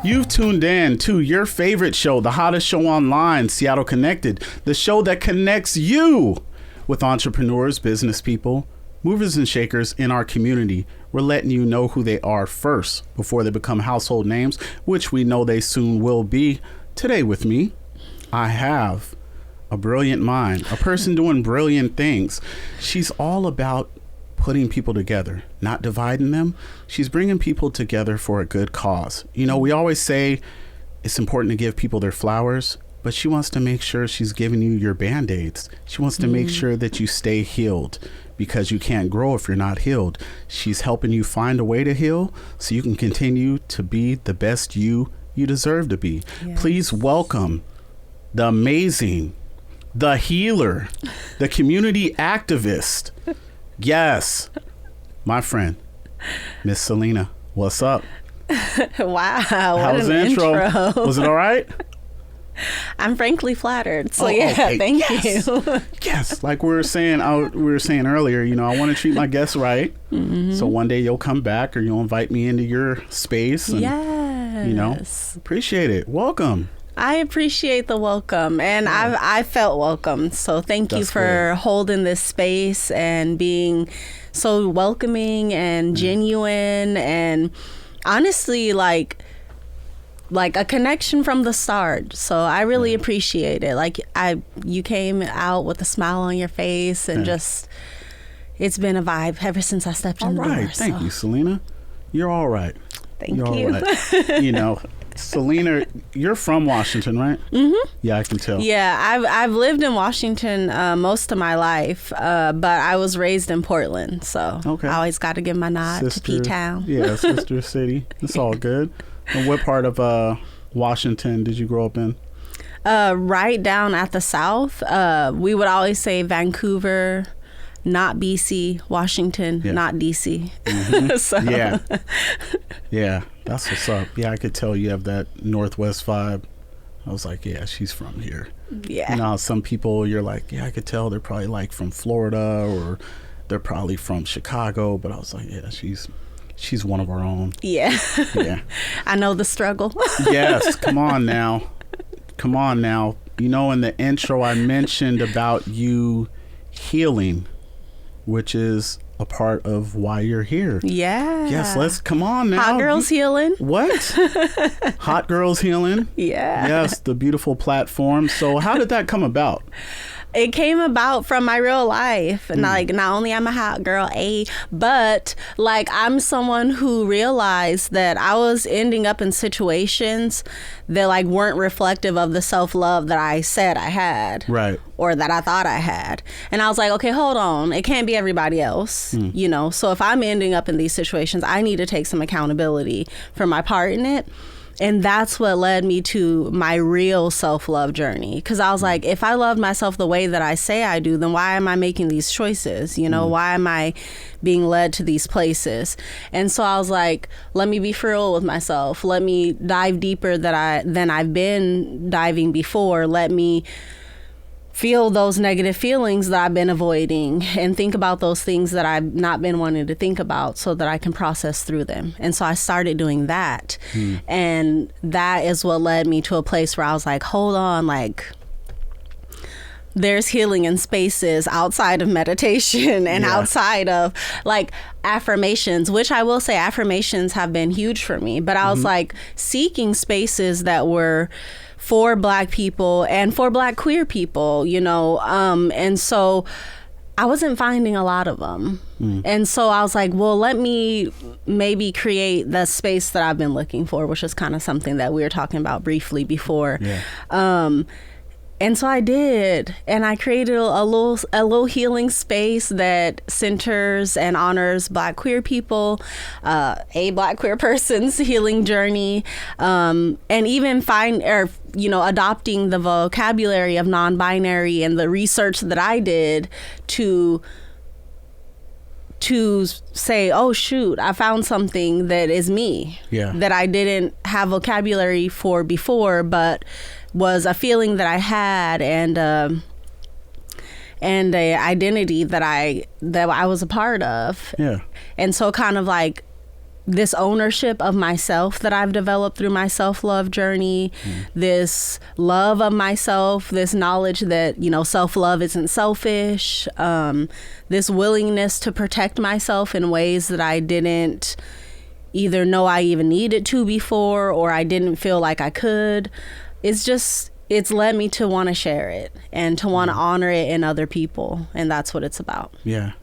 You've tuned in to your favorite show, the hottest show online, Seattle Connected, the show that connects you with entrepreneurs, business people, movers and shakers in our community. We're letting you know who they are first before they become household names, which we know they soon will be. Today with me, I have a brilliant mind, a person doing brilliant things. She's all about putting people together, not dividing them. She's bringing people together for a good cause. You know, we always say it's important to give people their flowers, but she wants to make sure she's giving you your Band-Aids. She wants to make sure that you stay healed, because you can't grow if you're not healed. She's helping you find a way to heal so you can continue to be the best you deserve to be. Yes. Please welcome the amazing, the healer, the community activist. Yes, my friend, Miss Salena. What's up? Wow. How was the intro? Was it all right? I'm frankly flattered. So thank you. Yes, like we were saying earlier, you know, I want to treat my guests right. Mm-hmm. So one day you'll come back or you'll invite me into your space. And, yes. You know, appreciate it. Welcome. I appreciate the welcome, and I felt welcome. So thank you for holding this space and being so welcoming and genuine, and honestly, like a connection from the start. So I really appreciate it. Like you came out with a smile on your face, and just it's been a vibe ever since I stepped in the door. All right, thank you, Salena. You're all right. Thank you. All right. You know. Salena, you're from Washington, right? Mm-hmm. Yeah, I can tell. Yeah, I've lived in Washington most of my life, but I was raised in Portland, so I always got to give my nod to P-Town. Yeah, sister city. It's all good. And what part of Washington did you grow up in? Right down at the south. We would always say Vancouver, not BC, Washington, not DC. Mm-hmm. So. Yeah, that's what's up. Yeah, I could tell you have that Northwest vibe. I was like, yeah, she's from here. Yeah. You know, some people you're like, yeah, I could tell they're probably like from Florida or they're probably from Chicago. But I was like, yeah, she's one of our own. Yeah. Yeah. I know the struggle. Yes. Come on now. You know, in the intro, I mentioned about you healing, which is a part of why you're here. Yeah. Yes, let's come on now. Hot Girls Healing. What? Hot Girls Healing? Yeah. Yes, the beautiful platform. So how did that come about? It came about from my real life. And like, not only am I a hot girl, but like I'm someone who realized that I was ending up in situations that like weren't reflective of the self-love that I said I had. Right. Or that I thought I had. And I was like, okay, hold on. It can't be everybody else, you know? So if I'm ending up in these situations, I need to take some accountability for my part in it. And that's what led me to my real self-love journey. Because I was like, if I love myself the way that I say I do, then why am I making these choices? You know, why am I being led to these places? And so I was like, let me be for real with myself. Let me dive deeper than I've been diving before. Let me feel those negative feelings that I've been avoiding and think about those things that I've not been wanting to think about so that I can process through them. And so I started doing that. And that is what led me to a place where I was like, hold on, like there's healing in spaces outside of meditation and outside of like affirmations, which I will say affirmations have been huge for me. But I was like seeking spaces that were for Black people and for Black queer people, you know, and so I wasn't finding a lot of them. And so I was like, well, let me maybe create the space that I've been looking for, which is kind of something that we were talking about briefly before. And so I did, and I created a little healing space that centers and honors Black queer people, a Black queer person's healing journey, and even adopting the vocabulary of non-binary and the research that I did to say, oh shoot, I found something that is me, that I didn't have vocabulary for before, but was a feeling that I had and a identity that I was a part of. And so kind of like this ownership of myself that I've developed through my self-love journey, this love of myself, this knowledge that, you know, self-love isn't selfish, this willingness to protect myself in ways that I didn't either know I even needed to before, or I didn't feel like I could. It's led me to want to share it and to want to honor it in other people. And that's what it's about. Yeah.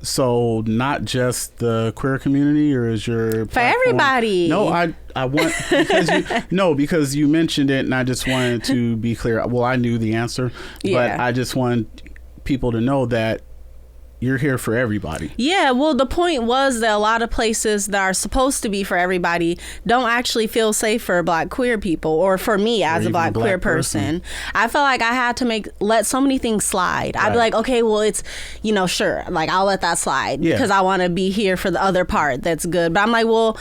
So not just the queer community, or is your for everybody? No, I want because you mentioned it, and I just wanted to be clear. Well, I knew the answer, but I just want people to know that you're here for everybody. Yeah, well, the point was that a lot of places that are supposed to be for everybody don't actually feel safe for Black queer people, or for me as a Black queer person. I felt like I had to let so many things slide. I'd be like, okay, well, it's, you know, sure, like I'll let that slide because I want to be here for the other part that's good. But I'm like, well,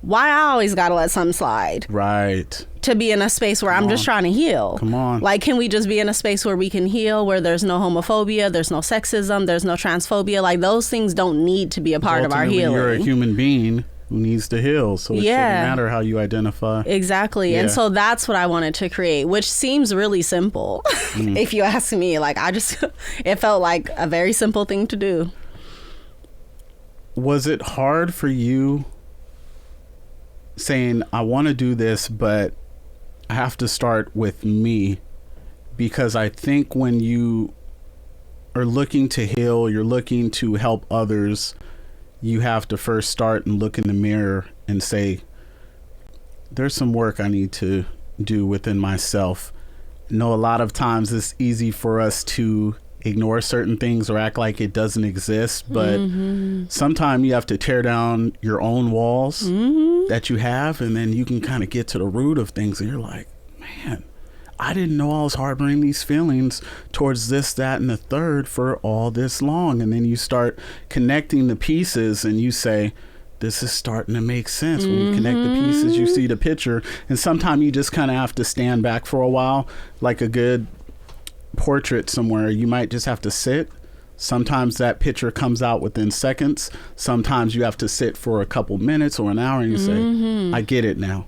why I always got to let something slide? Right. To be in a space where I'm just trying to heal. Come on. Like, can we just be in a space where we can heal, where there's no homophobia, there's no sexism, there's no transphobia? Like, those things don't need to be a part of our healing. You're a human being who needs to heal, so it shouldn't matter how you identify. Exactly. And so that's what I wanted to create, which seems really simple. If you ask me, like, it felt like a very simple thing to do. Was it hard for you saying, I want to do this, but I have to start with me? Because I think when you are looking to heal, you're looking to help others, you have to first start and look in the mirror and say, there's some work I need to do within myself. I know a lot of times it's easy for us to ignore certain things or act like it doesn't exist, but sometimes you have to tear down your own walls that you have, and then you can kind of get to the root of things, and you're like, man, I didn't know I was harboring these feelings towards this, that, and the third for all this long. And then you start connecting the pieces, and you say, this is starting to make sense. When you connect the pieces, you see the picture. And sometimes you just kind of have to stand back for a while, like a good portrait somewhere. You might just have to sit. Sometimes that picture comes out within seconds. Sometimes you have to sit for a couple minutes or an hour, and you say, I get it now.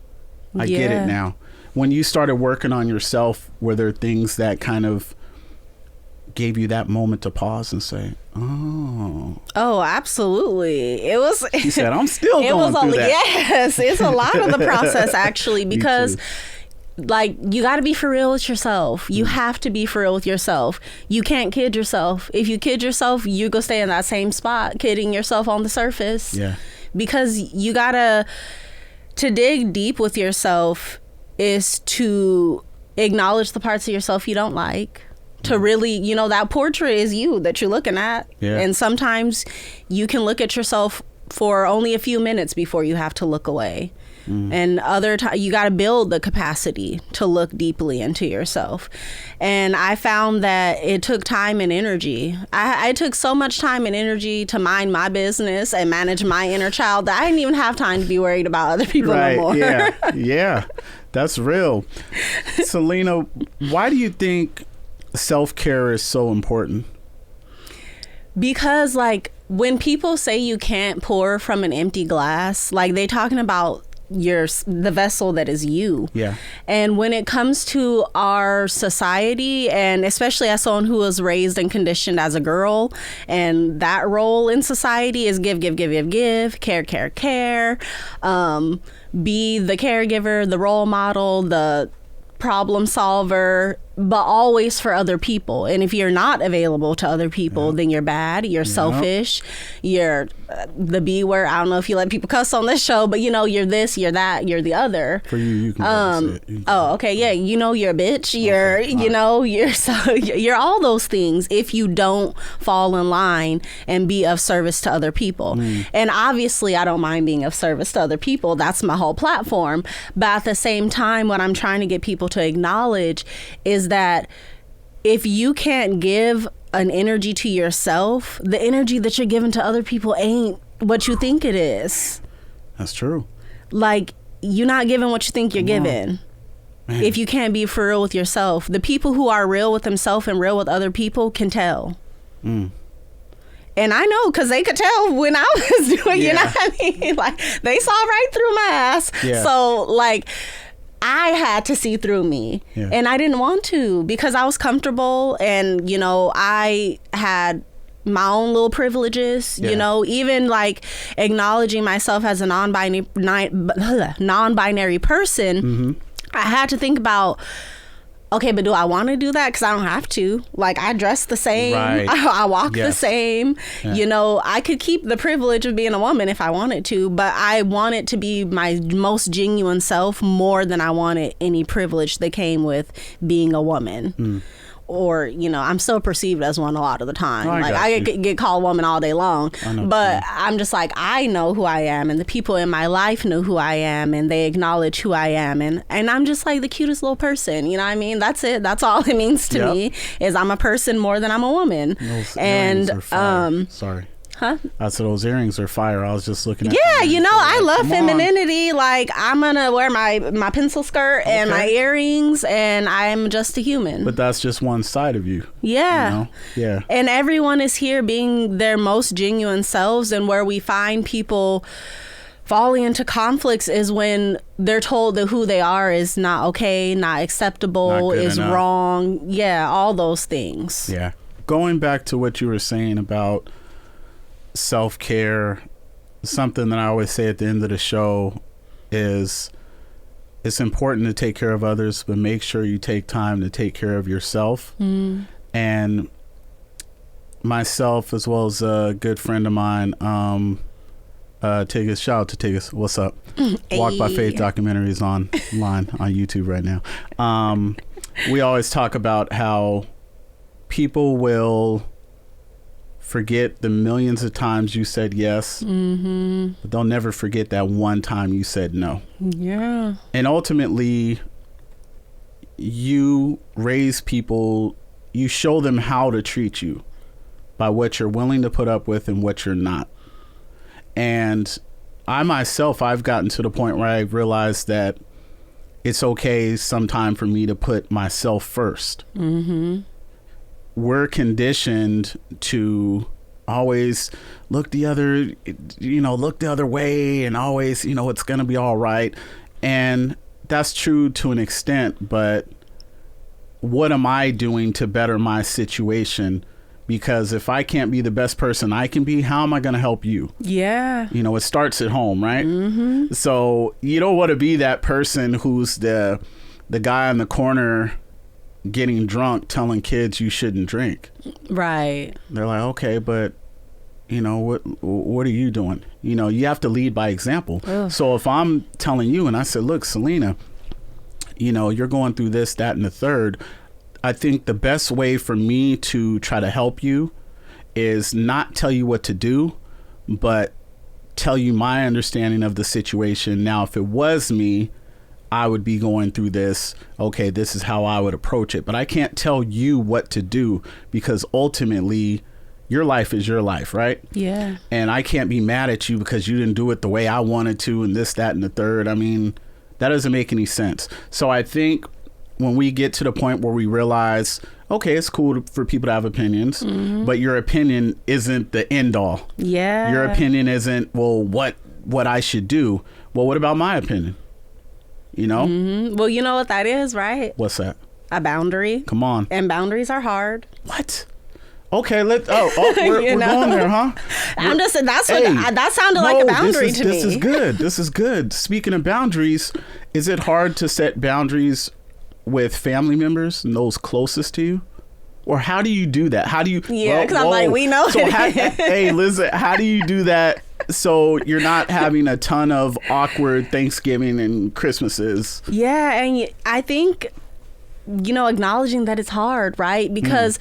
I get it now. When you started working on yourself, were there things that kind of gave you that moment to pause and say, oh, absolutely? It was, she said, I'm still going through that. Yes, it's a lot of the process actually, because like, you got to be for real with yourself. You have to be for real with yourself. You can't kid yourself. If you kid yourself, you go stay in that same spot, kidding yourself on the surface. Yeah. Because you to dig deep with yourself is to acknowledge the parts of yourself you don't like. To really, you know, that portrait is you that you're looking at. Yeah. And sometimes you can look at yourself for only a few minutes before you have to look away. And other times you got to build the capacity to look deeply into yourself. And I found that it took time and energy. I took so much time and energy to mind my business and manage my inner child that I didn't even have time to be worried about other people no more. Yeah, that's real. Salena, why do you think self-care is so important? Because, like, when people say you can't pour from an empty glass, like, they talking about the vessel that is you. Yeah. And when it comes to our society, and especially as someone who was raised and conditioned as a girl, and that role in society is give, care, be the caregiver, the role model, the problem solver, but always for other people. And if you're not available to other people, then you're bad, you're selfish, you're the B word. I don't know if you let people cuss on this show, but you know, you're this, you're that, you're the other. For you can okay, yeah, you know, you're a bitch, you're you know, you're all those things if you don't fall in line and be of service to other people. And obviously I don't mind being of service to other people. That's my whole platform. But at the same time, what I'm trying to get people to acknowledge is that if you can't give an energy to yourself, the energy that you're giving to other people ain't what you think it is. That's true. Like, you're not giving what you think you're giving. Man. If you can't be for real with yourself. The people who are real with themselves and real with other people can tell. And I know because they could tell when I was doing, you know what I mean? Like, they saw right through my ass. Yeah. So, like, I had to see through me. Yeah. And I didn't want to because I was comfortable and, you know, I had my own little privileges, you know, even like acknowledging myself as a non-binary person. I had to think about, okay, but do I want to do that? Because I don't have to. Like, I dress the same. Right. I walk the same. Yeah. You know, I could keep the privilege of being a woman if I wanted to, but I wanted to be my most genuine self more than I wanted any privilege that came with being a woman. Or, you know, I'm still perceived as one a lot of the time. I get called woman all day long. But I'm just like, I know who I am, and the people in my life know who I am, and they acknowledge who I am. And I'm just like the cutest little person. You know what I mean? That's it. That's all it means to me, is I'm a person more than I'm a woman. Those earrings are fire. Sorry. Huh? I said those earrings are fire. I was just looking at them. You know, I love femininity. Like, I'm gonna wear my pencil skirt and my earrings, and I'm just a human. But that's just one side of you. Yeah. You know? Yeah. And everyone is here being their most genuine selves, and where we find people falling into conflicts is when they're told that who they are is not okay, not acceptable, is wrong. Yeah, all those things. Yeah. Going back to what you were saying about self-care, something that I always say at the end of the show is it's important to take care of others, but make sure you take time to take care of yourself. And myself, as well as a good friend of mine, Tigis, shout out to Tigis, what's up? Walk by Faith documentary is online on YouTube right now. We always talk about how people will forget the millions of times you said yes, but they'll never forget that one time you said no. Yeah. And ultimately, you raise people, you show them how to treat you by what you're willing to put up with and what you're not. And I myself, I've gotten to the point where I realized that it's okay sometime for me to put myself first. We're conditioned to always look the other way and always, it's going to be all right. And that's true to an extent, but what am I doing to better my situation? Because if I can't be the best person I can be, how am I going to help you? Yeah. It starts at home, right? So you don't want to be that person who's the guy in the corner getting drunk telling kids you shouldn't drink. Right. They're like, okay, but what are you doing? You have to lead by example. Ugh. So if I'm telling you and I said, look, Salena, you're going through this, that, and the third, I think the best way for me to try to help you is not tell you what to do, but tell you my understanding of the situation. Now, if it was me, I would be going through this. Okay, this is how I would approach it. But I can't tell you what to do because ultimately your life is your life, right? Yeah. And I can't be mad at you because you didn't do it the way I wanted to and this, that, and the third. I mean, that doesn't make any sense. So I think when we get to the point where we realize, okay, it's cool for people to have opinions, but your opinion isn't the end all. Yeah. Your opinion isn't, well, what I should do. Well, what about my opinion? Well, you know what that is, right? What's that? A boundary. Come on. And boundaries are hard. What? Okay, we're going there, huh? I'm just saying that sounded like a boundary to me. This is good. This is good. Speaking of boundaries, is it hard to set boundaries with family members and those closest to you? Or how do you do that? How do you? Yeah, because I'm like, we know. So hey, Liz, how do you do that so you're not having a ton of awkward Thanksgiving and Christmases? Yeah, and I think, acknowledging that it's hard, right? Because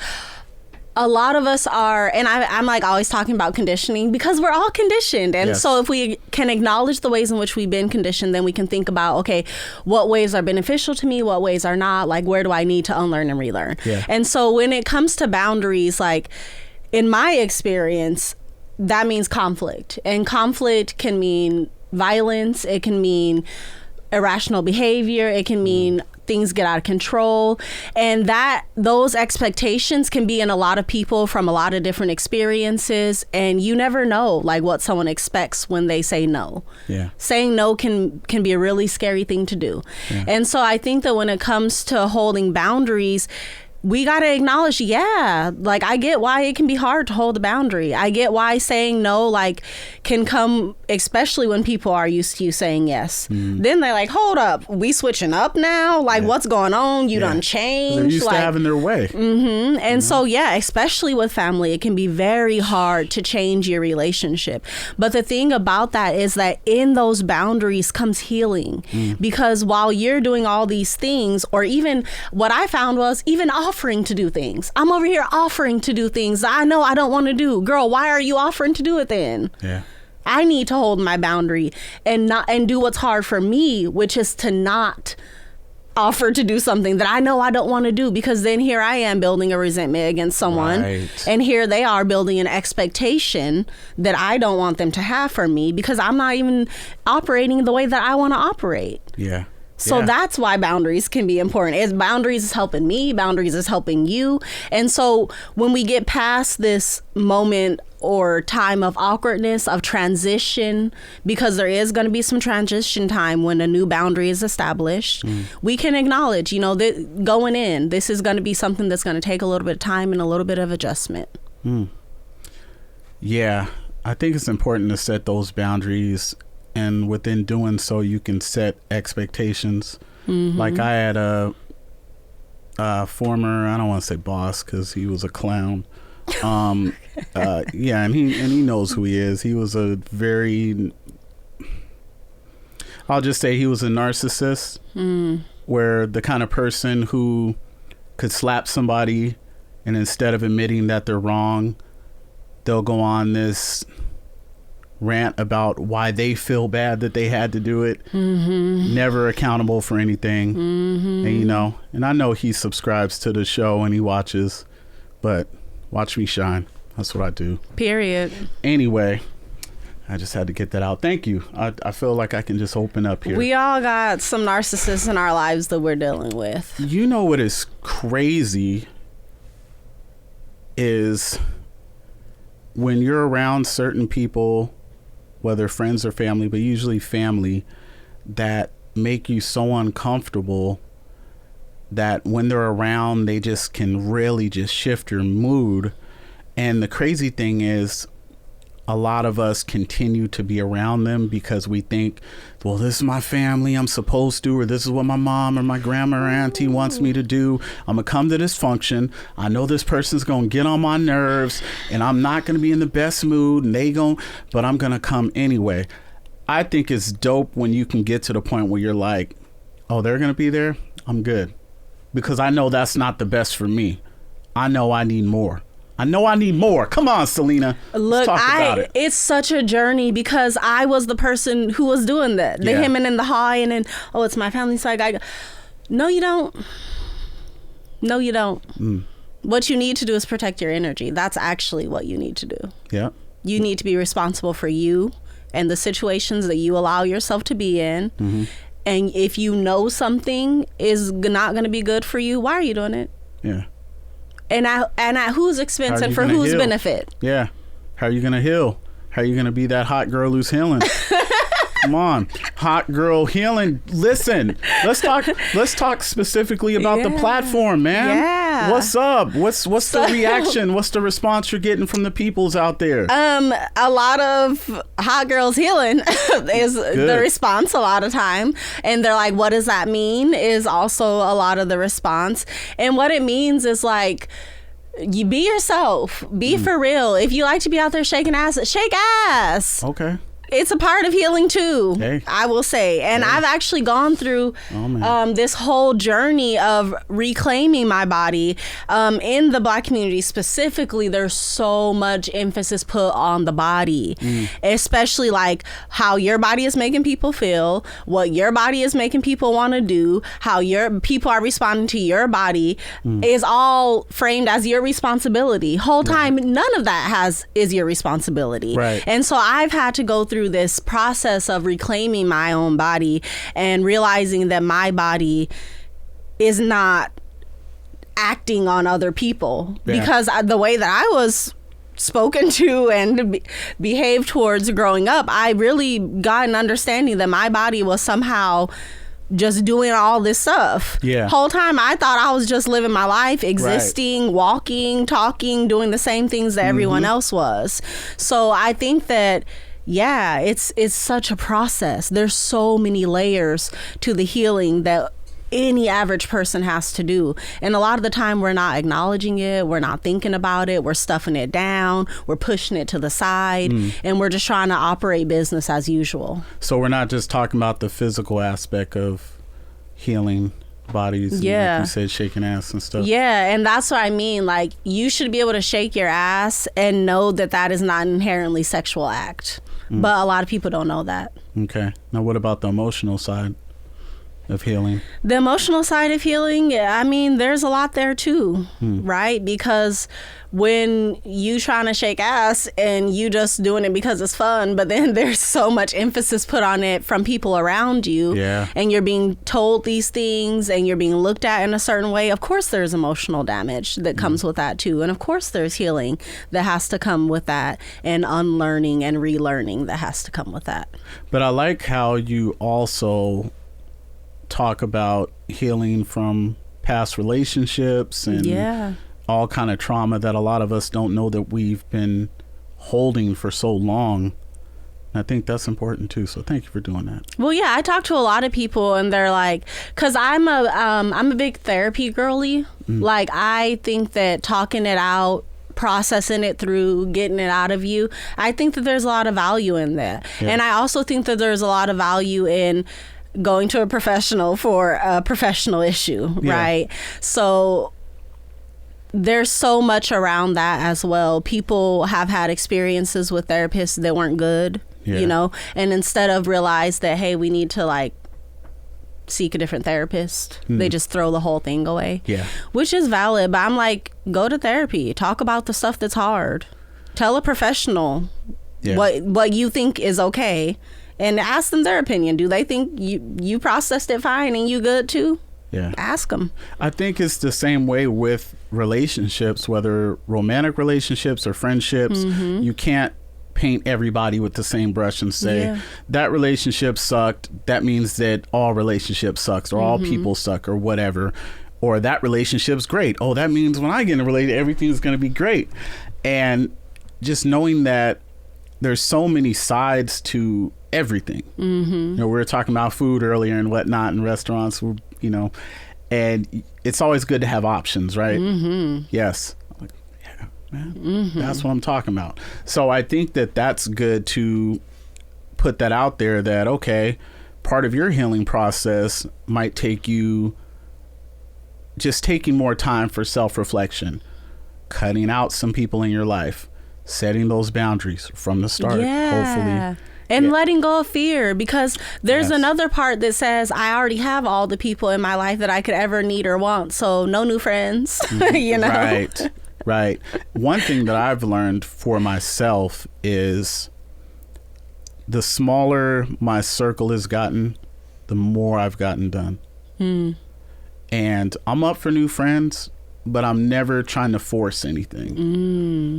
a lot of us are, and I'm like always talking about conditioning because we're all conditioned. And so if we can acknowledge the ways in which we've been conditioned, then we can think about, okay, what ways are beneficial to me? What ways are not? Like, where do I need to unlearn and relearn? Yeah. And so when it comes to boundaries, like in my experience, that means conflict. And conflict can mean violence. It can mean irrational behavior. It can mean things get out of control, and that those expectations can be in a lot of people from a lot of different experiences, and you never know like what someone expects when they say no. Yeah. Saying no can be a really scary thing to do. Yeah. And so I think that when it comes to holding boundaries, we got to acknowledge, like I get why it can be hard to hold a boundary. I get why saying no like can come, especially when people are used to you saying yes. Then they're like, hold up, we switching up now? Like what's going on? You done changed. They're used to having their way. And so, especially with family, it can be very hard to change your relationship. But the thing about that is that in those boundaries comes healing. Because while you're doing all these things, or even what I found was even offering to do things. I'm over here offering to do things I know I don't want to do. Girl, why are you offering to do it then? Yeah. I need to hold my boundary and do what's hard for me, which is to not offer to do something that I know I don't want to do, because then here I am building a resentment against someone. Right. And here they are building an expectation that I don't want them to have for me because I'm not even operating the way that I want to operate. Yeah. So that's why boundaries can be important. Boundaries is helping me, boundaries is helping you. And so when we get past this moment or time of awkwardness, of transition, because there is going to be some transition time when a new boundary is established, we can acknowledge, that going in, this is going to be something that's going to take a little bit of time and a little bit of adjustment. Yeah, I think it's important to set those boundaries. And within doing so, you can set expectations. Like I had a former, I don't want to say boss because he was a clown. And he knows who he is. He was a very, I'll just say he was a narcissist, where the kind of person who could slap somebody and instead of admitting that they're wrong, they'll go on this rant about why they feel bad that they had to do it. Never accountable for anything. And I know he subscribes to the show and he watches, but watch me shine. That's what I do. Period. Anyway, I just had to get that out. Thank you. I feel like I can just open up here. We all got some narcissists in our lives that we're dealing with. You know what is crazy is when you're around certain people, whether friends or family, but usually family, that make you so uncomfortable that when they're around, they just can really just shift your mood. And the crazy thing is, a lot of us continue to be around them because we think, well, this is my family, I'm supposed to, or this is what my mom or my grandma or auntie wants me to do. I'm gonna come to this function. I know this person's gonna get on my nerves and I'm not gonna be in the best mood and but I'm gonna come anyway. I think it's dope when you can get to the point where you're like, oh, they're gonna be there? I'm good. Because I know that's not the best for me. I know I need more. Come on, Salena. Look, it's such a journey because I was the person who was doing that. The him and then the high and then, oh, it's my family. So I go, no, you don't. No, you don't. What you need to do is protect your energy. That's actually what you need to do. Yeah. You need to be responsible for you and the situations that you allow yourself to be in. And if you know something is not going to be good for you, why are you doing it? Yeah. And at whose expense and for whose benefit? Yeah. How are you going to heal? How are you going to be that hot girl who's healing? Come on. Hot girl healing. Listen, let's talk specifically about the platform, man. Yeah. What's up? What's the reaction? What's the response you're getting from the peoples out there? A lot of hot girls healing is the response a lot of time. And they're like, what does that mean? Is also a lot of the response. And what it means is like, you be yourself. Be for real. If you like to be out there shaking ass, shake ass. Okay. It's a part of healing too, hey. I will say. And I've actually gone through this whole journey of reclaiming my body. In the Black community specifically, there's so much emphasis put on the body, especially like how your body is making people feel, what your body is making people want to do, how your people are responding to your body is all framed as your responsibility. Whole time, none of that is your responsibility. Right. And so I've had to go through this process of reclaiming my own body and realizing that my body is not acting on other people. Yeah. Because the way that I was spoken to and behaved towards growing up, I really got an understanding that my body was somehow just doing all this stuff. Yeah. Whole time I thought I was just living my life, existing, walking, talking, doing the same things that everyone else was. So I think that, yeah, it's such a process. There's so many layers to the healing that any average person has to do. And a lot of the time we're not acknowledging it. We're not thinking about it. We're stuffing it down. We're pushing it to the side. And we're just trying to operate business as usual. So we're not just talking about the physical aspect of healing bodies. Yeah. Like you said, shaking ass and stuff. Yeah. And that's what I mean. Like, you should be able to shake your ass and know that that is not an inherently sexual act. But a lot of people don't know that. Okay. Now, what about the emotional side of healing? The emotional side of healing, I mean, there's a lot there too, right? Because when you trying to shake ass and you just doing it because it's fun, but then there's so much emphasis put on it from people around you, and you're being told these things and you're being looked at in a certain way, of course there's emotional damage that comes with that too. And of course there's healing that has to come with that, and unlearning and relearning that has to come with that. But I like how you also talk about healing from past relationships and all kind of trauma that a lot of us don't know that we've been holding for so long. I think that's important too. So thank you for doing that. Well, yeah, I talk to a lot of people and they're like, because I'm a big therapy girly. Like, I think that talking it out, processing it through, getting it out of you, I think that there's a lot of value in that. And I also think that there's a lot of value in going to a professional for a professional issue, right? So there's so much around that as well. People have had experiences with therapists that weren't good, you know, and instead of realize that, hey, we need to like seek a different therapist, they just throw the whole thing away, which is valid. But I'm like, go to therapy, talk about the stuff that's hard, tell a professional what you think is okay, and ask them their opinion. Do they think you processed it fine and you good too? Yeah. Ask them. I think it's the same way with relationships, whether romantic relationships or friendships. You can't paint everybody with the same brush and say that relationship sucked. That means that all relationships sucks, or all people suck, or whatever. Or that relationship's great. Oh, that means when I get in a relationship, everything's going to be great. And just knowing that there's so many sides to everything. You know, we were talking about food earlier and whatnot in restaurants, you know, and it's always good to have options, right? Yes. Yeah, man, that's what I'm talking about. So I think that that's good to put that out there, that, okay, part of your healing process might take you just taking more time for self-reflection, cutting out some people in your life, setting those boundaries from the start, hopefully. And letting go of fear, because there's another part that says, I already have all the people in my life that I could ever need or want, so no new friends, you know? Right. One thing that I've learned for myself is the smaller my circle has gotten, the more I've gotten done. And I'm up for new friends, but I'm never trying to force anything.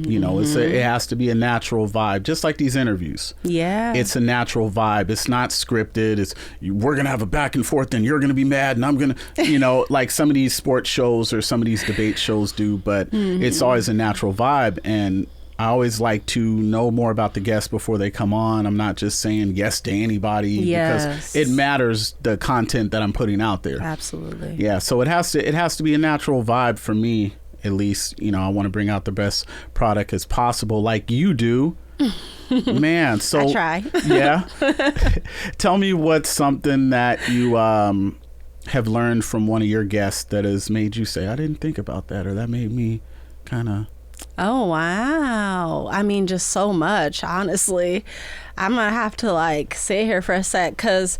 You know, it has to be a natural vibe, just like these interviews. It's a natural vibe. It's not scripted. It's, we're going to have a back and forth and you're going to be mad and I'm going to, you know, like some of these sports shows or some of these debate shows do, but it's always a natural vibe. And I always like to know more about the guests before they come on. I'm not just saying yes to anybody because it matters, the content that I'm putting out there. Absolutely. Yeah. So it has to be a natural vibe for me, at least. You know, I want to bring out the best product as possible, like you do. Man, so I try. Yeah. Tell me what's something that you have learned from one of your guests that has made you say, I didn't think about that, or that made me kind of. Oh, wow. I mean, just so much, honestly. I'm going to have to like sit here for a sec, because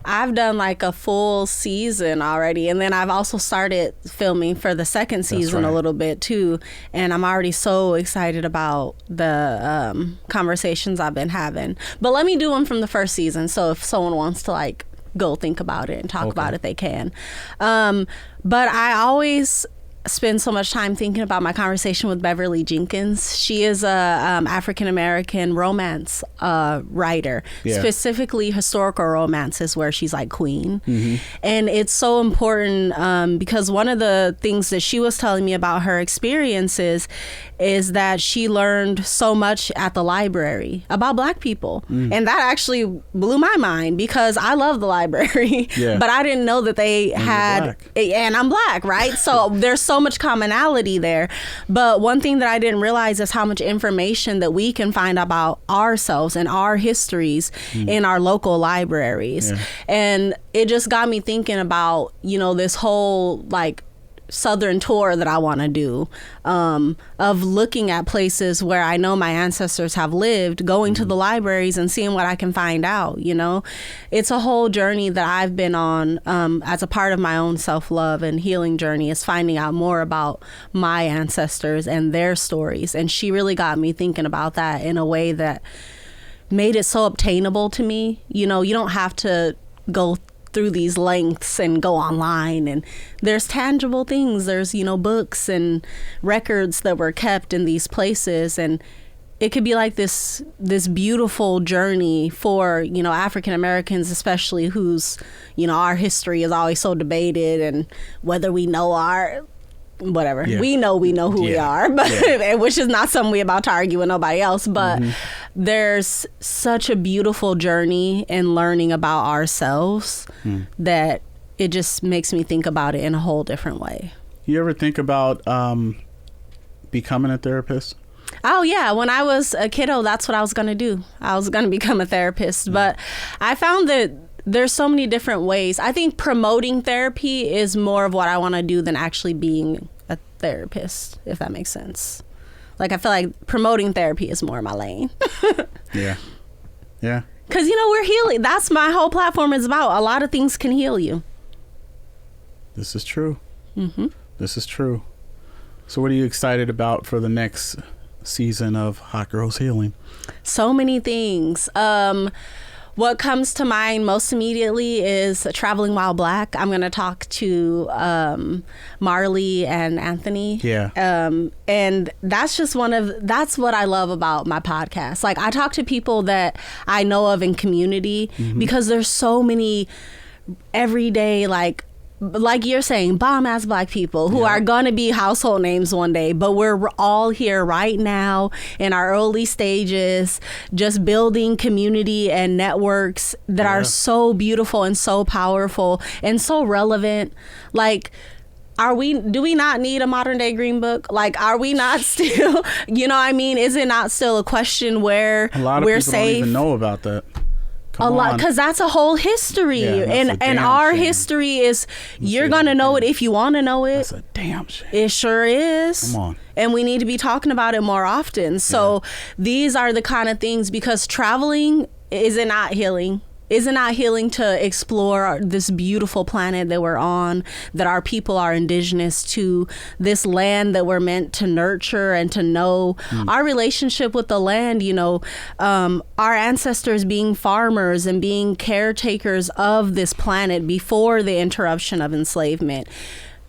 I've done like a full season already. And then I've also started filming for the second season a little bit too. And I'm already so excited about the conversations I've been having. But let me do them from the first season. So if someone wants to like go think about it and talk about it, they can. But I always spend so much time thinking about my conversation with Beverly Jenkins. She is a African-American romance writer. Specifically historical romance is where she's like queen. And it's so important because one of the things that she was telling me about her experiences is that she learned so much at the library about Black people. And that actually blew my mind because I love the library, but I didn't know that they had, and I'm Black, right? So there's so much commonality there. But one thing that I didn't realize is how much information that we can find about ourselves and our histories in our local libraries. And it just got me thinking about, you know, this whole like Southern tour that I want to do, of looking at places where I know my ancestors have lived, going to the libraries and seeing what I can find out. You know, it's a whole journey that I've been on as a part of my own self-love and healing journey, is finding out more about my ancestors and their stories. And she really got me thinking about that in a way that made it so obtainable to me. You know, you don't have to go through these lengths and go online, and there's tangible things. There's, you know, books and records that were kept in these places, and it could be like this beautiful journey for, you know, African Americans especially, whose, you know, our history is always so debated, and whether we know our whatever. We know who we are, but which is not something we about to argue with nobody else. But there's such a beautiful journey in learning about ourselves that it just makes me think about it in a whole different way. You ever think about becoming a therapist? Oh, yeah. When I was a kiddo, that's what I was going to do. I was going to become a therapist. But I found that there's so many different ways. I think promoting therapy is more of what I want to do than actually being a therapist, if that makes sense. Like, I feel like promoting therapy is more my lane. Yeah. Because, you know, we're healing. That's my whole platform is about. A lot of things can heal you. This is true. This is true. So what are you excited about for the next season of Hot Girls Healing? So many things. What comes to mind most immediately is Traveling While Black. I'm going to talk to Marley and Anthony. And that's just that's what I love about my podcast. Like, I talk to people that I know of in community because there's so many everyday, like you're saying, bomb-ass Black people who are going to be household names one day, but we're all here right now in our early stages, just building community and networks that are so beautiful and so powerful and so relevant. Like, do we not need a modern day Green Book? Like, are we not still, you know what I mean? Is it not still a question where a lot of we're people safe? Don't even know about that. A lot, because that's a whole history, and our history is, you're gonna know it if you want to know it. That's a damn shame. It sure is. Come on. And we need to be talking about it more often. So these are the kind of things, because traveling is it not healing? Is it not healing to explore this beautiful planet that we're on, that our people are indigenous to, this land that we're meant to nurture and to know? Our relationship with the land, you know, our ancestors being farmers and being caretakers of this planet before the interruption of enslavement.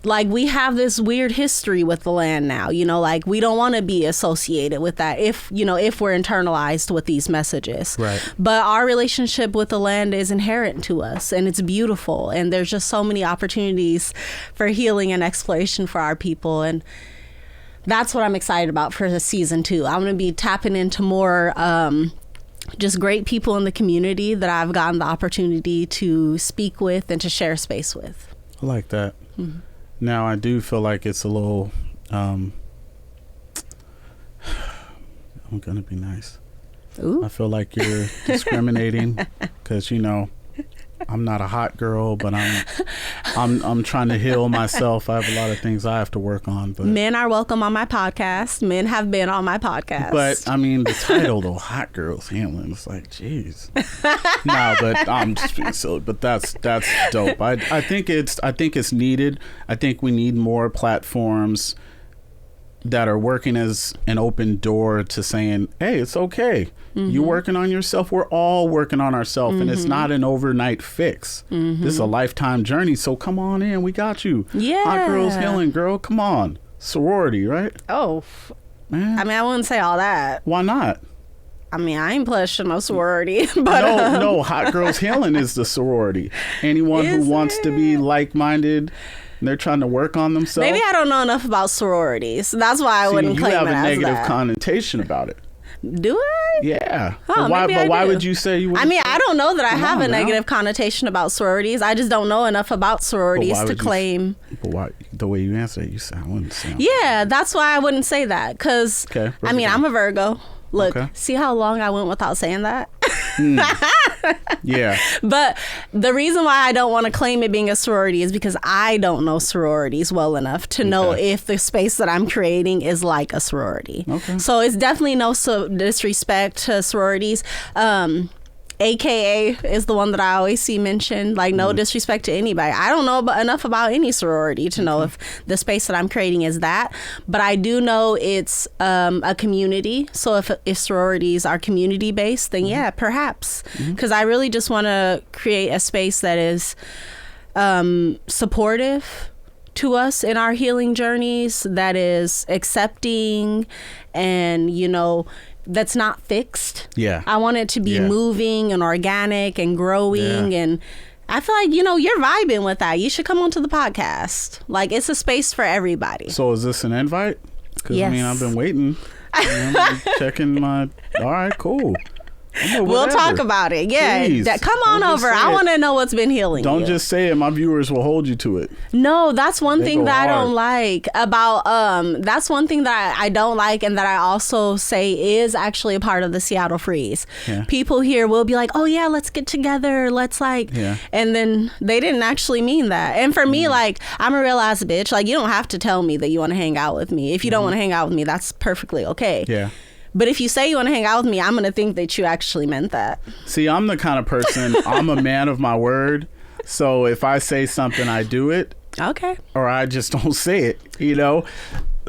Like, we have this weird history with the land now, you know, like, we don't want to be associated with that if we're internalized with these messages. Right. But our relationship with the land is inherent to us, and it's beautiful. And there's just so many opportunities for healing and exploration for our people. And that's what I'm excited about for the season 2. I'm going to be tapping into more just great people in the community that I've gotten the opportunity to speak with and to share space with. I like that. Now, I do feel like it's a little, I'm going to be nice. Ooh. I feel like you're discriminating because, you know, I'm not a hot girl, but I'm trying to heal myself. I have a lot of things I have to work on. But men are welcome on my podcast. Men have been on my podcast. But I mean, the title though, Hot Girls Healing, it's like, geez. No, but I'm just being silly. But that's dope. I think it's needed. I think we need more platforms that are working as an open door to saying, hey, it's okay. You're working on yourself. We're all working on ourselves, and it's not an overnight fix. This is a lifetime journey. So come on in. We got you. Yeah. Hot Girls Healing, girl. Come on. Sorority, right? Oh, Man. I mean, I wouldn't say all that. Why not? I mean, I ain't pledged to no sorority, but No, Hot Girls Healing is the sorority. Anyone who wants to be like-minded, and they're trying to work on themselves. Maybe I don't know enough about sororities. That's why I wouldn't claim it as that. You have a negative connotation about it. Do I? Yeah. Oh, but why would you say you would? I mean, I don't know that I have a negative connotation about sororities. I just don't know enough about sororities to claim. But why? The way you answer it, you say I wouldn't say. Yeah, that's why I wouldn't say that. Because, I mean, I'm a Virgo. Look, see how long I went without saying that? Yeah. But the reason why I don't want to claim it being a sorority is because I don't know sororities well enough to know if the space that I'm creating is like a sorority. So it's definitely no disrespect to sororities. AKA is the one that I always see mentioned. Like, no disrespect to anybody. I don't know enough about any sorority to know if the space that I'm creating is that. But I do know it's a community. So if sororities are community based, then yeah, perhaps. Because I really just want to create a space that is supportive to us in our healing journeys, that is accepting, and, you know, that's not fixed. Yeah. I want it to be moving and organic and growing. And I feel like, you know, you're vibing with that. You should come onto the podcast. Like, it's a space for everybody. So is this an invite? Because, yes. I mean, I've been waiting. I'm checking my... All right, cool. We'll talk about it. Yeah. Come on over. I want to know what's been healing Don't you. just say it. My viewers will hold you to it. No, that's one thing that I don't like about, that's one thing that I don't like, and that I also say is actually a part of the Seattle Freeze. Yeah. People here will be like, oh yeah, let's get together. Let's like, and then they didn't actually mean that. And for me, like, I'm a real ass bitch. Like, you don't have to tell me that you want to hang out with me. If you don't want to hang out with me, that's perfectly okay. Yeah. But if you say you want to hang out with me, I'm going to think that you actually meant that. See, I'm the kind of person, I'm a man of my word. So if I say something, I do it. Okay. Or I just don't say it, you know.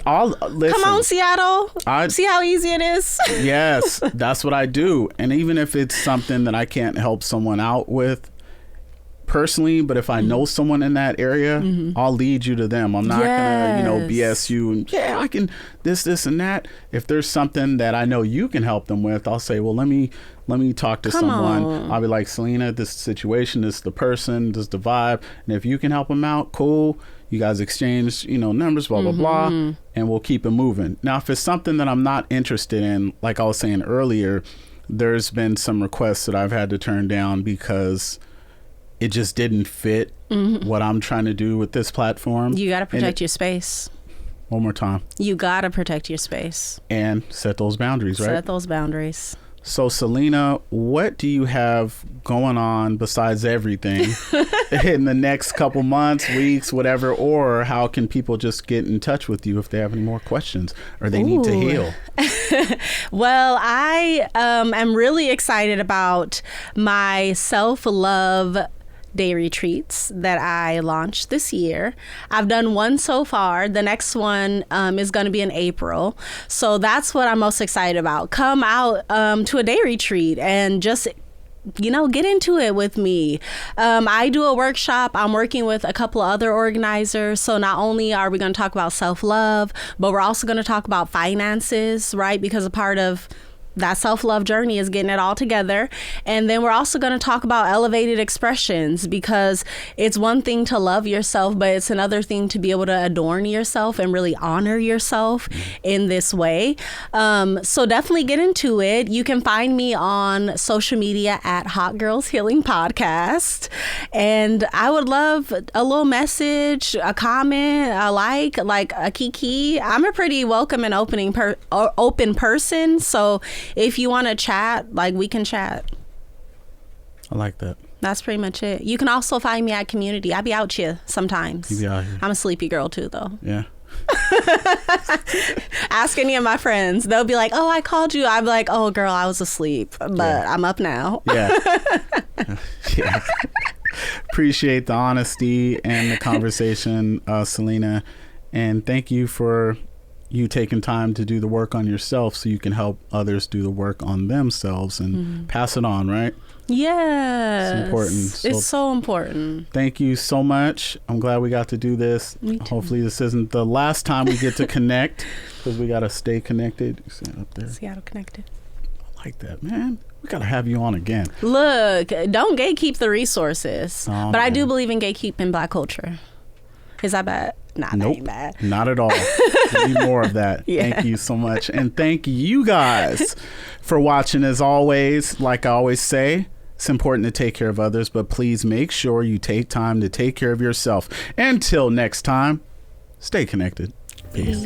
Listen, come on, Seattle. See how easy it is? Yes, that's what I do. And even if it's something that I can't help someone out with personally, but if I know someone in that area, I'll lead you to them. I'm not gonna, you know, BS you and I can this and that. If there's something that I know you can help them with, I'll say, well, let me talk to someone. I'll be like, Salena, this situation, this is the person, this is the vibe, and if you can help them out, cool. You guys exchange, you know, numbers, blah blah blah, and we'll keep it moving. Now, if it's something that I'm not interested in, like I was saying earlier, there's been some requests that I've had to turn down because it just didn't fit what I'm trying to do with this platform. You got to protect your space. One more time. You got to protect your space. And set those boundaries, right? Set those boundaries. So, Salena, what do you have going on besides everything in the next couple months, weeks, whatever? Or how can people just get in touch with you if they have any more questions or they need to heal? Well, I am really excited about my self-love day retreats that I launched this year. I've done one so far. The next one is going to be in April. So that's what I'm most excited about. Come out to a day retreat and just, you know, get into it with me. I do a workshop. I'm working with a couple of other organizers. So not only are we going to talk about self-love, but we're also going to talk about finances, right? Because a part of that self-love journey is getting it all together. And then we're also going to talk about elevated expressions, because it's one thing to love yourself, but it's another thing to be able to adorn yourself and really honor yourself in this way. So definitely get into it. You can find me on social media at Hot Girls Healing Podcast. And I would love a little message, a comment, a like a kiki. I'm a pretty welcome and open person. So if you want to chat, like, we can chat. I like that. That's pretty much it. You can also find me at Community. I be out here sometimes. You be out here. I'm a sleepy girl too, though. Yeah. Ask any of my friends. They'll be like, oh, I called you. I'm like, oh, girl, I was asleep, but I'm up now. Yeah. Yeah. Appreciate the honesty and the conversation, Salena. And thank you for you taking time to do the work on yourself so you can help others do the work on themselves and pass it on, right? Yes. It's important. It's so important. Thank you so much. I'm glad we got to do this. Me too. Hopefully this isn't the last time we get to connect, because we got to stay connected. You see it up there? Seattle Connected. I like that, man. We got to have you on again. Look, don't gatekeep the resources. Oh, but I man. do believe in gatekeeping Black culture. Is that bad? Nah, that Nope, ain't bad. not at all. We need more of that. Yeah. Thank you so much. And thank you guys for watching. As always, like I always say, it's important to take care of others, but please make sure you take time to take care of yourself. Until next time, stay connected. Peace.